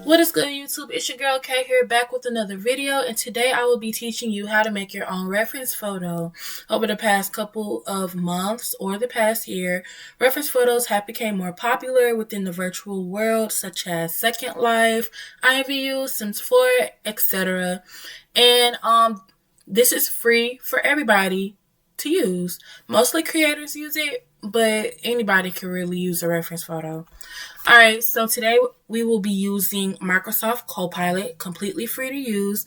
What is good, YouTube? It's your girl Kay here, back with another video, and today I will be teaching you how to make your own reference photo. Over the past couple of months or the past year, reference photos have become more popular within the virtual world, such as SecondLife, IMVU, Sims 4, etc. And this is free for everybody to use. Mostly creators use it, but anybody can really use a reference photo. Alright, so today we will be using Microsoft Copilot, completely free to use.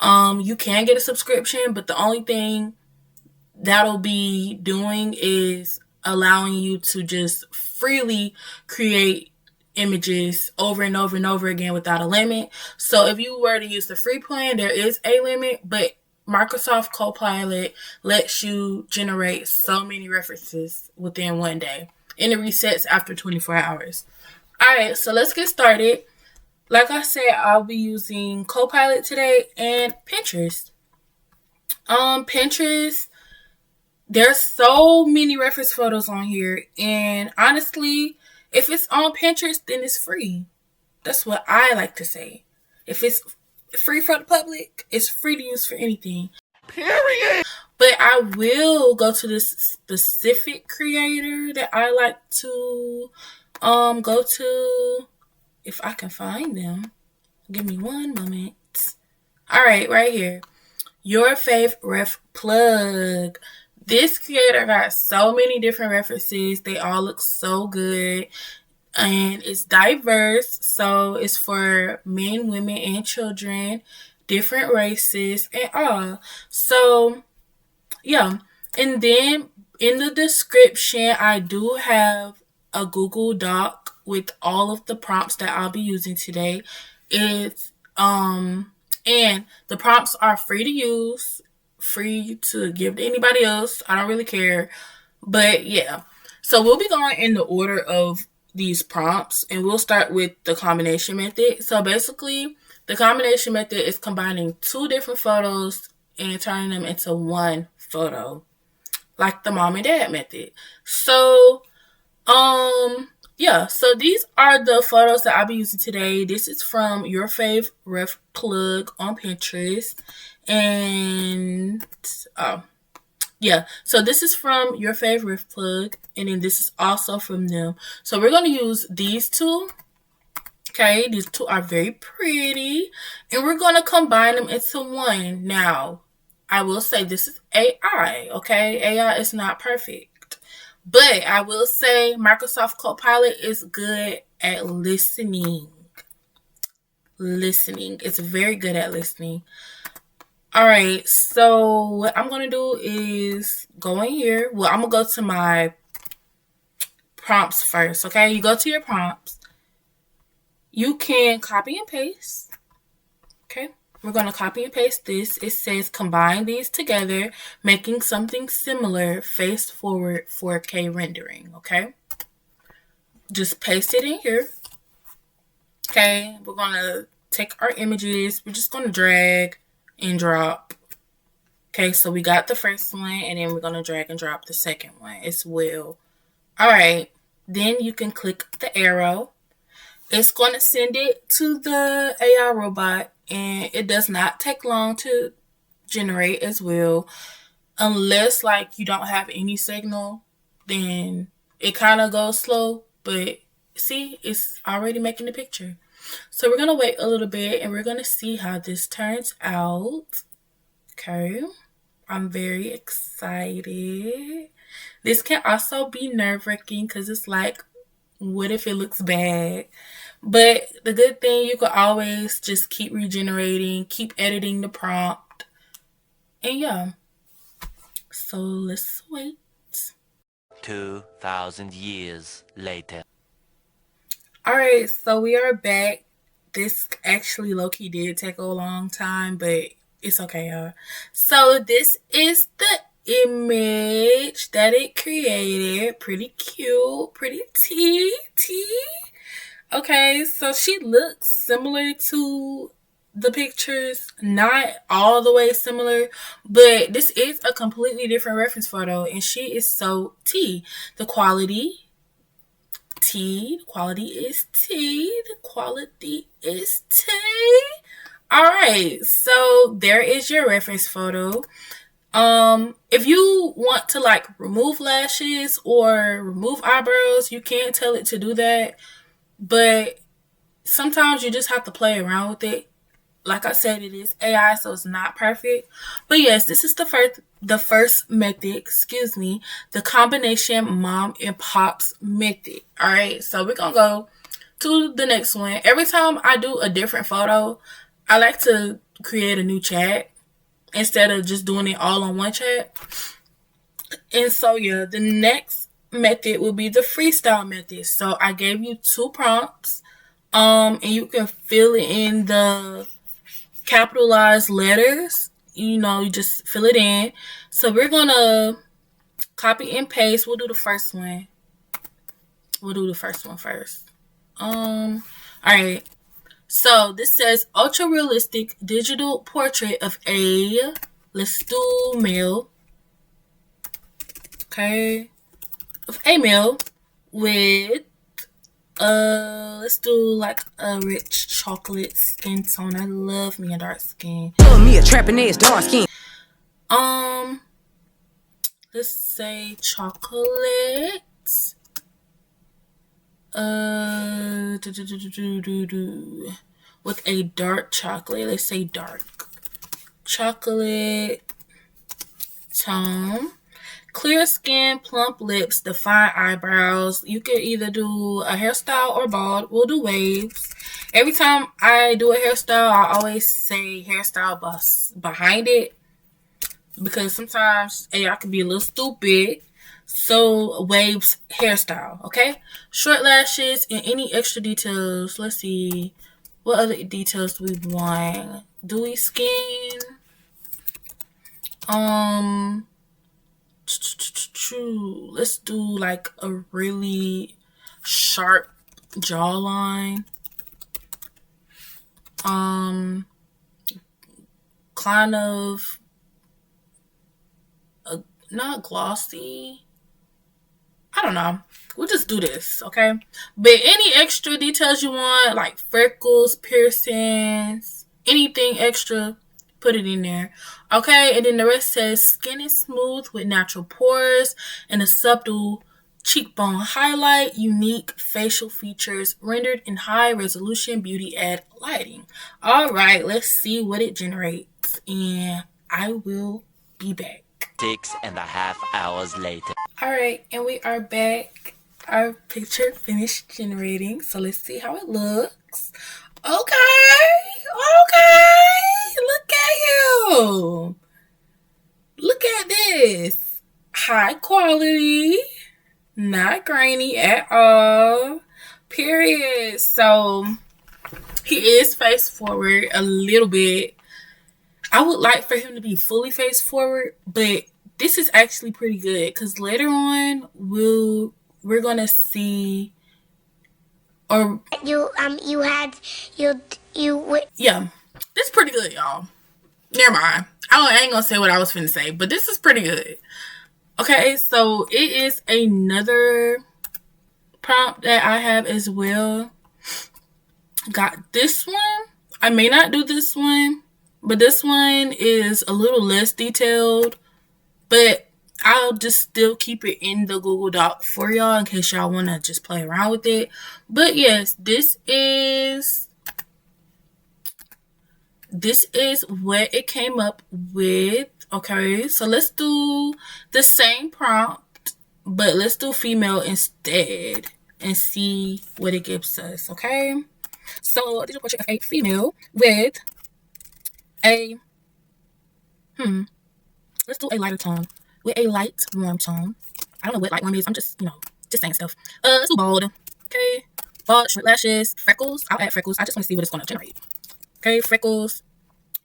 You can get a subscription, but the only thing that'll be doing is allowing you to just freely create images over and over and over again without a limit. So if you were to use the free plan, there is a limit, but Microsoft Copilot lets you generate so many references within one day, and it resets after 24 hours. Alright, so let's get started. Like I said, I'll be using Copilot today and Pinterest. Pinterest, there's so many reference photos on here, and honestly, if it's on Pinterest, then it's free. That's what I like to say. If it's free for the public, it's free to use for anything. Period. But I will go to this specific creator that I like to go to, if I can find them. Give me one moment. Alright, right here. Your Fave Ref Plug. This creator got so many different references. They all look so good. And it's diverse. So it's for men, women, and children. Different races and all. So, yeah. And then in the description, I do have a Google Doc with all of the prompts that I'll be using today. It's and the prompts are free to use, free to give to anybody else. I don't really care. But yeah. So we'll be going in the order of these prompts, and we'll start with the combination method. So basically, the combination method is combining two different photos and turning them into one photo, like the mom and dad method. So yeah, so these are the photos that I'll be using today. This is from Your Fave Ref Plug on Pinterest. And yeah, so this is from Your Fave Ref Plug, and then this is also from them. So we're going to use these two. Okay, these two are very pretty, and we're going to combine them into one. Now, I will say this is AI, okay? AI is not perfect. But I will say Microsoft Copilot is good at listening. It's very good at listening. Alright, so what I'm going to do is go in here. Well, I'm going to go to my prompts first, okay? You go to your prompts. You can copy and paste, okay? We're going to copy and paste this. It says combine these together, making something similar, face forward 4K rendering, okay? Just paste it in here. Okay, we're going to take our images. We're just going to drag and drop. Okay, so we got the first one, and then we're going to drag and drop the second one as well. All right, then you can click the arrow. It's going to send it to the AI robot, and it does not take long to generate as well. Unless, like, you don't have any signal, then it kind of goes slow. But, see, it's already making the picture. So we're going to wait a little bit, and we're going to see how this turns out. Okay. I'm very excited. This can also be nerve-wracking because it's like, what if it looks bad? But the good thing, you can always just keep regenerating, keep editing the prompt. And yeah. So let's wait. 2,000 years later. Alright, so we are back. This actually low-key did take a long time, but it's okay, y'all. So this is the image that it created. Pretty cute, pretty tea. Okay, so she looks similar to the pictures, not all the way similar, but this is a completely different reference photo, and she is so tea. The quality T. The quality is T. The quality is T. All right, so there is your reference photo. If you want to like remove lashes or remove eyebrows, you can tell it to do that. But sometimes you just have to play around with it. Like I said, it is AI, so it's not perfect. But yes, this is the first method, the combination mom and pops method. All right, so we're gonna go to the next one. Every time I do a different photo, I like to create a new chat instead of just doing it all on one chat. And so yeah, the next method will be the freestyle method. So I gave you 2 prompts, and you can fill in the capitalized letters. You just fill it in. So we're gonna copy and paste. We'll do the first one. First. All right. So this says ultra realistic digital portrait of a, let's do male. Okay. Of a male with let's do like a rich chocolate skin tone. I love me a dark skin. Me a trapping ass dark skin. Let's say chocolate. With a dark chocolate. Let's say dark chocolate tone. Clear skin, plump lips, defined eyebrows. You can either do a hairstyle or bald. We'll do waves. Every time I do a hairstyle, I always say hairstyle behind it, because sometimes AI can be a little stupid. So waves, hairstyle, okay? Short lashes and any extra details. Let's see. What other details do we want? Dewy skin. Let's do like a really sharp jawline. Kind of not glossy. I don't know. We'll just do this, okay? But any extra details you want, like freckles, piercings, anything extra, put it in there. Okay, and then the rest says skin is smooth with natural pores and a subtle cheekbone highlight, unique facial features rendered in high resolution beauty ad lighting. All right, let's see what it generates, and I will be back. 6.5 hours later. All right, and we are back. Our picture finished generating, so let's see how it looks. Okay, look at you. Look at this. High quality, not grainy at all, period. So he is face forward a little bit. I would like for him to be fully face forward, but this is actually pretty good, because later on we're gonna see, or yeah, this is pretty good, y'all. Never mind. I ain't gonna say what I was finna say, but this is pretty good. Okay, so it is another prompt that I have as well. Got this one. I may not do this one, but this one is a little less detailed, but I'll just still keep it in the Google Doc for y'all in case y'all want to just play around with it. But yes, this is what it came up with. Okay, so let's do the same prompt, but let's do female instead and see what it gives us. Okay, so digital portrait of a female with a let's do a lighter tone, with a light warm tone. I don't know what light warm is. I'm just saying stuff. Let's do bald. Okay, bald, short lashes, freckles. I'll add freckles. I just want to see what it's going to generate. Okay, freckles,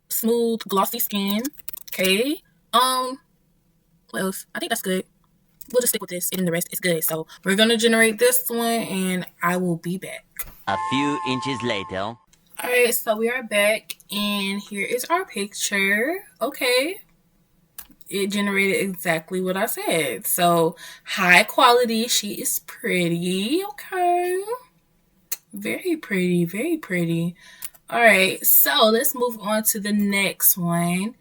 smooth, glossy skin. Okay. What else? I think that's good. We'll just stick with this, and the rest is good. So we're gonna generate this one, and I will be back. A few inches later. Alright, so we are back, and here is our picture. Okay. it generated exactly what I said. So high quality. She is pretty. Okay. Very pretty. Very pretty. All right. So let's move on to the next one.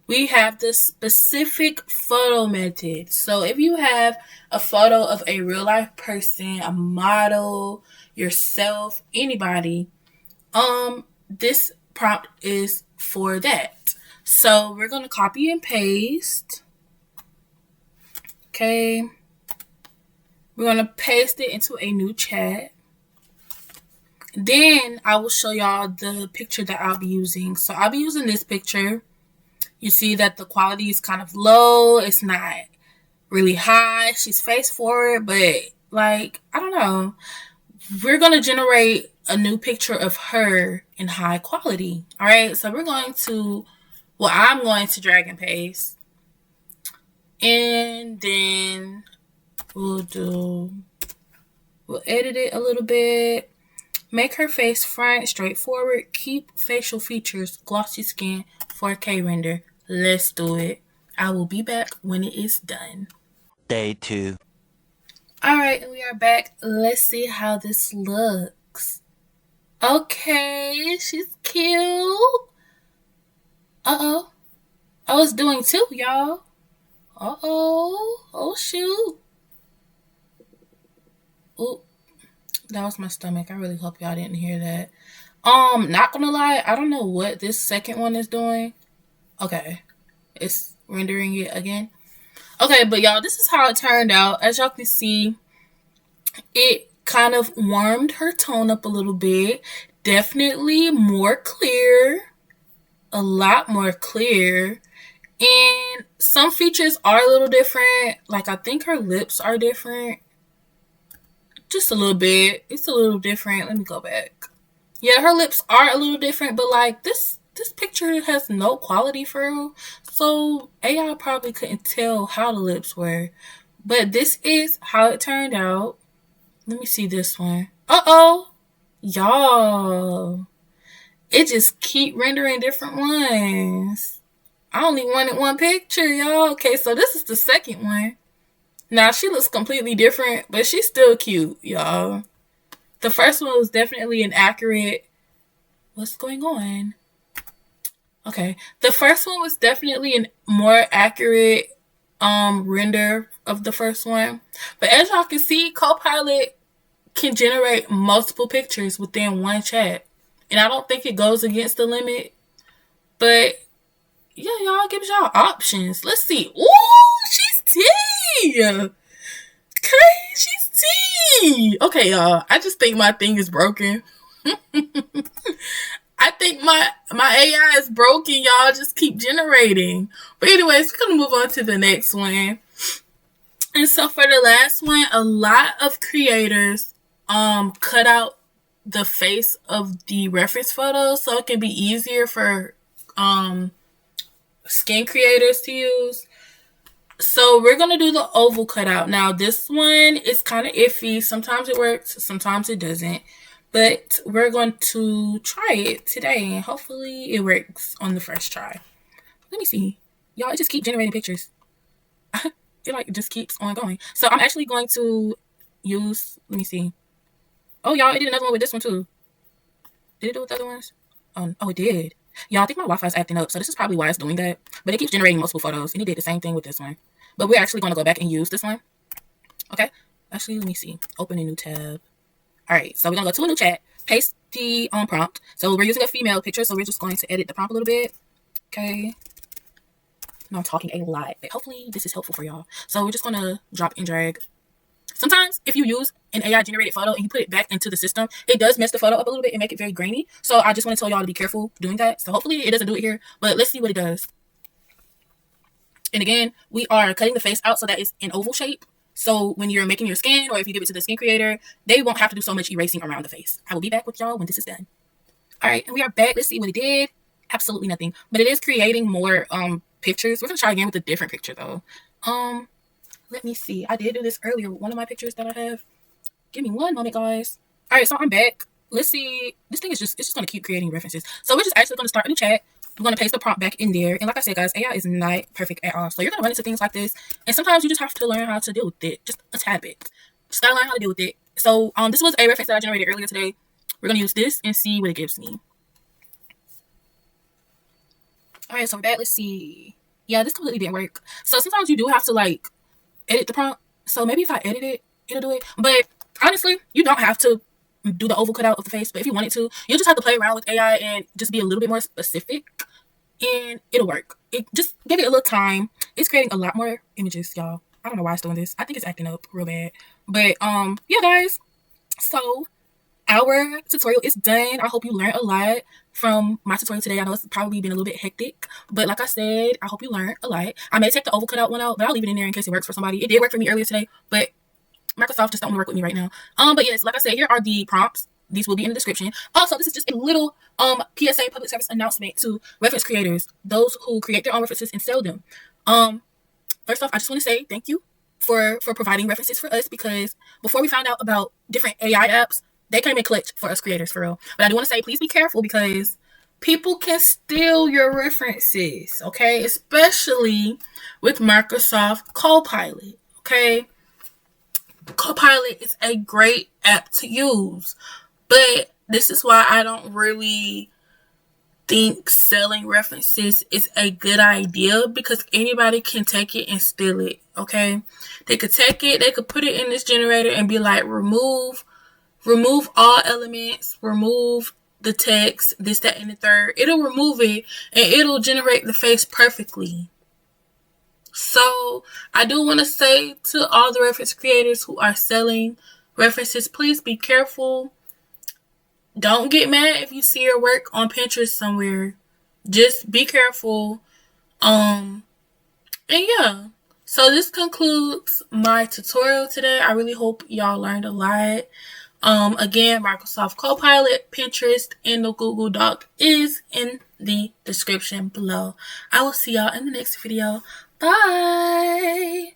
We have the specific photo method. So if you have a photo of a real life person, a model, yourself, anybody, this prompt is for that. So we're going to copy and paste. Okay. We're going to paste it into a new chat. Then I will show y'all the picture that I'll be using. So I'll be using this picture. You see that the quality is kind of low. It's not really high. She's face forward, but like, I don't know. We're going to generate a new picture of her in high quality. All right. So I'm going to drag and paste. And then we'll edit it a little bit. Make her face front, straightforward. Keep facial features, glossy skin, 4K render. Let's do it. I will be back when it is done. Day 2. Alright, and we are back. Let's see how this looks. Okay, she's cute. Uh-oh. Oh, it's doing 2, y'all. Uh-oh. Oh, shoot. Ooh. That was my stomach. I really hope y'all didn't hear that. Not gonna lie, I don't know what this second one is doing. Okay. It's rendering it again. Okay, but y'all, this is how it turned out. As y'all can see, it kind of warmed her tone up a little bit. Definitely more clear. A lot more clear. And some features are a little different. Like, I think her lips are different. Just a little bit. It's a little different. Let me go back. Yeah, her lips are a little different, but like this picture has no quality for real. So AI probably couldn't tell how the lips were. But this is how it turned out. Let me see this one. Uh-oh. Y'all. It just keep rendering different ones. I only wanted one picture, y'all. Okay, so this is the second one. Now, she looks completely different, but she's still cute, y'all. The first one was definitely an accurate... What's going on? Okay. The first one was definitely a more accurate render of the first one. But as y'all can see, Copilot can generate multiple pictures within one chat. And I don't think it goes against the limit. But, yeah, y'all, gives y'all options. Let's see. Ooh, she's tea! Okay, she's tea! Okay, y'all, I just think my thing is broken. I think my AI is broken, y'all. Just keep generating. But anyways, we're going to move on to the next one. And so for the last one, a lot of creators cut out the face of the reference photo so it can be easier for skin creators to use. So we're going to do the oval cutout. Now this one is kind of iffy. Sometimes it works, sometimes it doesn't. But we're going to try it today and hopefully it works on the first try. Let me see. Y'all, it just keeps generating pictures. It like just keeps on going. So I'm actually going to use, let me see. Oh, y'all, it did another one with this one too. Did it do with the other ones? Oh, it did. Y'all, I think my Wi-Fi is acting up, so this is probably why it's doing that. But it keeps generating multiple photos, and it did the same thing with this one. But we're actually going to go back and use this one. Okay? Actually, let me see. Open a new tab. All right, so we're going to go to a new chat, paste the prompt. So we're using a female picture, so we're just going to edit the prompt a little bit. Okay. No, I'm talking a lot, but hopefully this is helpful for y'all. So we're just going to drop and drag. Sometimes if you use an AI-generated photo and you put it back into the system, it does mess the photo up a little bit and make it very grainy. So I just want to tell y'all to be careful doing that. So hopefully it doesn't do it here, but let's see what it does. And again, we are cutting the face out so that it's an oval shape. So when you're making your skin, or if you give it to the skin creator, they won't have to do so much erasing around the face. I will be back with y'all when this is done. All right, and we are back. Let's see what it did. Absolutely nothing. But it is creating more pictures. We're going to try again with a different picture, though. Let me see. I did do this earlier with one of my pictures that I have. Give me one moment, guys. All right, so I'm back. Let's see. This thing is it's just going to keep creating references. So we're just actually going to start a new chat. We're going to paste the prompt back in there. And like I said, guys, AI is not perfect at all. So you're going to run into things like this. And sometimes you just have to learn how to deal with it. Just a tad bit. Just got to learn how to deal with it. So this was a reference that I generated earlier today. We're going to use this and see what it gives me. Alright, so that, let's see. Yeah, this completely didn't work. So sometimes you do have to like edit the prompt. So maybe if I edit it, it'll do it. But honestly, you don't have to do the oval cutout of the face. But if you wanted to, you just have to play around with AI and just be a little bit more specific. And it'll work. It just give it a little time. It's creating a lot more images, y'all. I don't know why it's doing this. I think it's acting up real bad. But yeah, guys. So our tutorial is done. I hope you learned a lot from my tutorial today. I know it's probably been a little bit hectic, but like I said, I hope you learned a lot. I may take the oval cutout one out, but I'll leave it in there in case it works for somebody. It did work for me earlier today, but Microsoft just don't want to work with me right now. But yes, like I said, here are the prompts. These will be in the description. Also, this is just a little PSA, public service announcement to reference creators, those who create their own references and sell them. First off, I just want to say thank you for providing references for us, because before we found out about different AI apps, they came in clutch for us creators, for real. But I do want to say, please be careful, because people can steal your references, okay? Especially with Microsoft Copilot, okay? Copilot is a great app to use, but this is why I don't really think selling references is a good idea, because anybody can take it and steal it, okay? They could take it, they could put it in this generator and be like, remove all elements, remove the text, this, that, and the third. It'll remove it and it'll generate the face perfectly. So I do want to say to all the reference creators who are selling references, please be careful. Don't get mad if you see your work on Pinterest somewhere. Just be careful. And yeah. So this concludes my tutorial today. I really hope y'all learned a lot. Again, Microsoft Copilot, Pinterest, and the Google Doc is in the description below. I will see y'all in the next video. Bye!